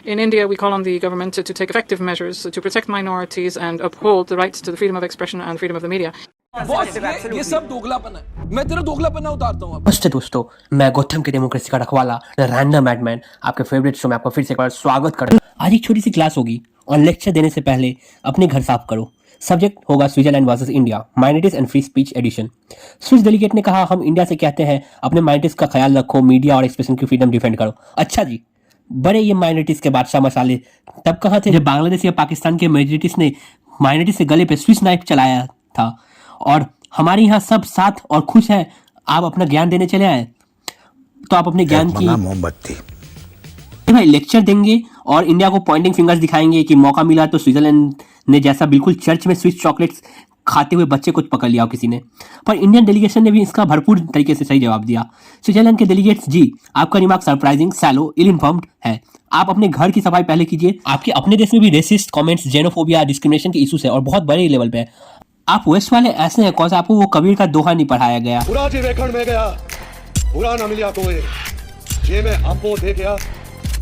In India, we call on the government to take effective measures to protect minorities and uphold the rights to the freedom of expression and freedom of the media. Boss ये सब दोगलापन है, मैं तेरा दोगलापन उतारता हूँ। नमस्ते दोस्तों, मैं गौतम के डेमोक्रेसी का रखवाला रैंडम एडमैन आपके फेवरेट शो में आपका फिर से एक बार स्वागत करता हूं। आज एक छोटी सी क्लास होगी और लेक्चर देने से पहले अपने घर साफ करो। सब्जेक्ट होगा Switzerland versus India, minorities and free speech edition. Swiss delegate ने कहा हम इंडिया से कहते हैं अपने माइनॉरिटीज का ख्याल रखो, मीडिया और एक्सप्रेशन की फ्रीडम डिफेंड करो। अच्छा जी, बड़े ये माइनॉरिटीज के बादशाह मसाले तब कहाँ थे जब बांग्लादेश या पाकिस्तान के मेजॉरिटीज ने माइनॉरिटीज से गले पे स्विस नाइफ चलाया था और हमारे यहाँ सब साथ और खुश हैं। आप अपना ज्ञान देने चले आए तो आप अपने ज्ञान की मोमबत्ती भाई लेक्चर देंगे और इंडिया को पॉइंटिंग फिंगर्स दिखाएंगे कि मौका मिला तो स्विट्जरलैंड ने जैसा बिल्कुल चर्च में स्विस चॉकलेट्स खाते हुए बच्चे को पकड़ लिया हो किसी ने। पर इंडियन डेलीगेशन ने भी इसका भरपूर तरीके से सही जवाब दिया। स्विट्जरलैंड के डेलीगेट्स जी, आपका दिमाग सरप्राइजिंग, सैलो, इल इन्फॉर्म्ड है। आप अपने घर की सफाई पहले कीजिए। आपके अपने देश में भी रेसिस्ट कमेंट्स, जेनोफोबिया, डिस्क्रिमिनेशन के इशूज है और बहुत बड़े लेवल पे है। आप वेस्ट वाले ऐसे हैं कौन आपको वो कबीर का दोहा नहीं पढ़ाया गया। पूरा जी रेखण में गया पूरा ना मिलिया कोई जे में आपको दे गया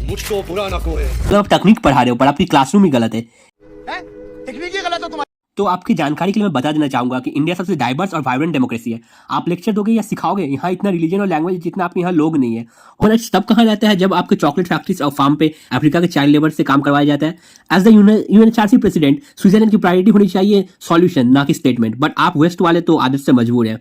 मुझको पूरा ना कोई। मतलब आप तकनीक पढ़ा रहे हो पर आपकी क्लासरूम ही गलत है। तकनीक ही गलत है तुम्हारी। तो आपकी जानकारी के लिए मैं बता देना चाहूंगा कि इंडिया सबसे डाइवर्स और वाइब्रेंट डेमोक्रेसी है। आप लेक्चर दोगे या सिखाओगे, यहाँ इतना रिलीजन और लैंग्वेज जितना आपके यहाँ लोग नहीं है। और तब कहा जाता है जब आपके चॉकलेट फैक्ट्रीज और फार्म पे अफ्रीका के चाइल्ड लेबर से काम करवाया जाता है। As the UNHRC president, Switzerland की प्रायोरिटी होनी चाहिए सॉल्यूशन, ना कि स्टेटमेंट। बट आप वेस्ट वाले तो आदत से मजबूर हैं।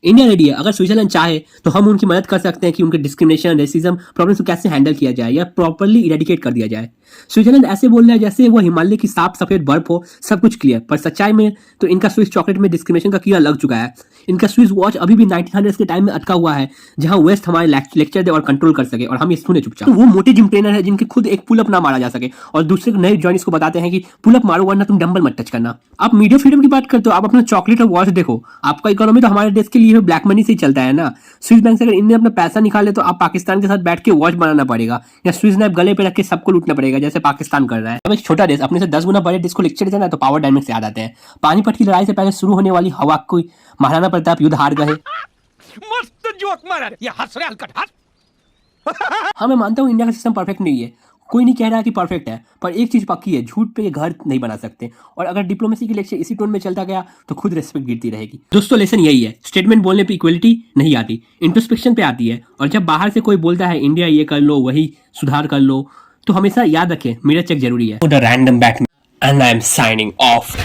इंडिया रेडी है, अगर स्विट्जरलैंड चाहे तो हम उनकी मदद कर सकते हैं कि उनके डिस्क्रिमिनेशन, रेसिज्म प्रॉब्लम को कैसे हैंडल किया जाए या प्रॉपर्ली इरेडिकेट कर दिया जाए। स्विट्जरलैंड ऐसे बोल रहा है जैसे वो हिमालय की साफ सफेद बर्फ हो, सब कुछ क्लियर। पर सच्चाई में तो इनका स्विस चॉकलेट में डिस्क्रिमिनेशन का कीड़ा लग चुका है। इनका स्विस वॉच अभी भी 1900 के टाइम में अटका हुआ है जहां वेस्ट हमारे लेक्चर दे और कंट्रोल कर सके और हम ये सुने चुपचाप। तो वो मोटे जिम ट्रेनर है जिनके खुद एक पुलअप ना मारा जा सके और दूसरे नए जॉइनिस को बताते हैं कि पुलअप मारो वरना तुम डंबल मत टच करना। आप मीडिया फ्रीडम की बात करते हो, आप अपना चॉकलेट और वॉच देखो। आपका इकोनॉमी तो हमारे देश के लिए ब्लैक मनी से ही चलता है ना। स्विस बैंक से अगर इनने अपना पैसा निकाले तो आप पाकिस्तान के साथ बैठ के वॉच बनाना पड़ेगा या स्विस नाइफ गले पे रख के सबको लूटना पड़ेगा जैसे पाकिस्तान कर रहा है। अब एक छोटा देश अपने से 10 गुना बड़े देश को लेक्चर देना तो पावर डायनेमिक्स याद आते हैं। पानीपत की लड़ाई से पहले शुरू होने वाली हवा को महाराणा प्रताप युद्ध हार गए। मस्त जोक मारा ये हंस रहे हलकट हंस। हाँ, मैं मानता हूँ इंडिया का सिस्टम परफेक्ट नहीं है, कोई नहीं कह रहा कि परफेक्ट है, पर एक चीज पक्की है, झूठ पे ये घर नहीं बना सकते। और अगर डिप्लोमेसी की लेक्चर इसी टोन में चलता गया तो खुद रेस्पेक्ट गिरती रहेगी। दोस्तों लेसन यही है, स्टेटमेंट बोलने पे इक्वलिटी नहीं आती, इंट्रोस्पेक्शन पे आती है। और जब बाहर से कोई बोलता है इंडिया ये कर लो, वही सुधार कर लो, तो हमेशा याद रखें मिरर चेक जरूरी है। The random Batman and I am signing off.